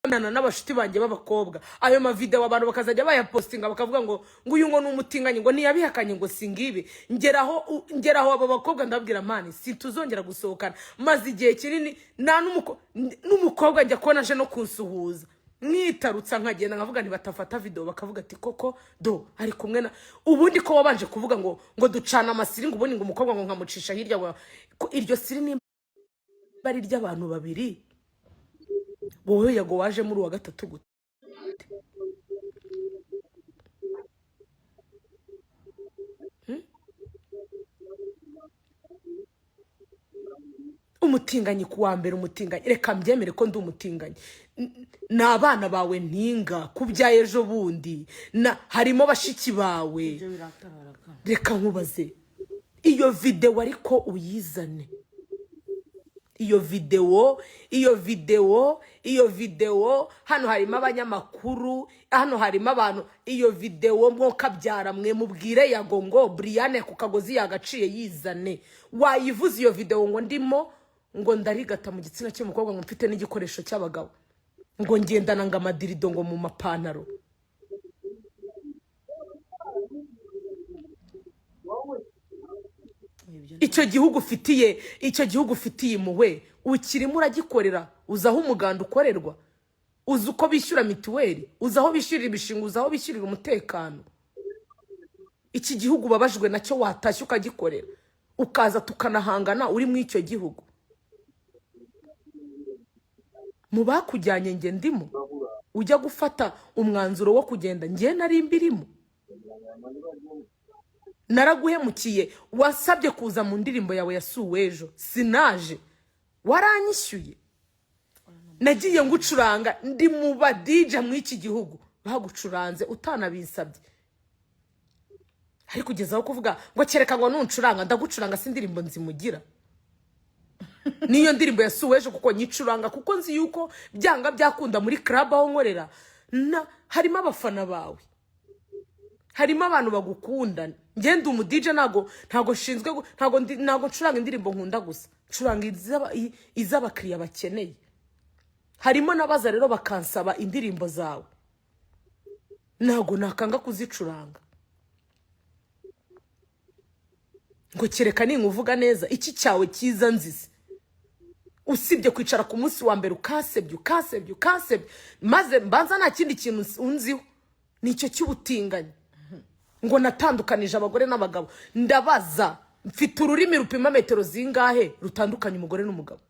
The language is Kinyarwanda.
n'abashuti banjye b'abakobwa ayo mavideo abantu bakazajya bayapostinga bakavuga ngo uyu ngo n'umutinganye ngo ntiyabihakanye ngo singibe ngeraho aba bakobwa ndabwira mani situzongera gusohokana maze igihe kinini n'umukobwa njya kubona aje no kunsuhuza mwitarutsa nkagenda nkavuga nti batafata video bakavuga ati koko do ari kumwe na ubundi ko wabanje kuvuga ngo ducana amasiri ngo ubundi ngo umukobwa ngo nkamucisha hirya iryo siri ni bari ry'abantu babiri wowe yago waje muri wa gatatu gute umutinganyi kuwa mbere umutinganyi reka mbyemere ko ndi umutinganyi n'abana bawe ntinga kubyaye ejo bundi harimo bashiki bawe reka nkubaze iyo video ariko uyizane iyo video hano harimo abanyamakuru hano harimo abantu iyo video mwokabyara mwe mubwire yago ngo Brianne ku kagozi yagaciye yizane wayivuze iyo video ngo ndimo ngo ndarigata mu gitsina cy'umukobwa ngo mfite n'igikoresho cy'abagabo ngo ngendana nga madirido ngo mu mapantaro icyo gihugu ufitiye muwe ukirimo uragikorera uzaho umuganda ukorerwa uzi uko bishyura mituweli uzaho bishyurira ibishinga uzaho bishyurira umutekano iki gihugu babajwe nacyo watashye ukagikorera ukaza tukanahangana uri mu icyo gihugu mu bakujyanye nge ndimo ujya gufata umwanzuro wo kugenda nge nari mbirimo naraguhemukiye wasabye kuza mu ndirimbo yawe yasuwe ejo sinaje waranyishyuye nagiye ngucuranga ndi mu ba DJ mu iki gihugu bagucuranze utanabisabye ari kugezaho kuvuga ngo kereka ngo nuncuranga ndagucuranga si indirimbo nzimugira niyo ndirimbo yasuwe ejo kuko nyicuranga kuko nzi yuko byanga byakunda muri club aho nkorera harimo abafana bawe harimo abantu bagukunda ngende umu DJ ntago shinzwe ntago ncuranga indirimbo nkunda gusa ncuranga iz'abakiriya bakeneye harimo nabaza rero bakansaba indirimbo zawe ntago nakanga kuzicuranga ngo kereka ninkuvuga neza iki cyawe cyiza nzize usibye kwicara ku munsi wa mbere ukasebye maze mbanza nta kindi kintu unziho nicyo cy'ubutinganye ngo natandukanije abagore n'abagabo ndabaza mfite ururimi rupima metero zingahe rutandukanye umugore n'umugabo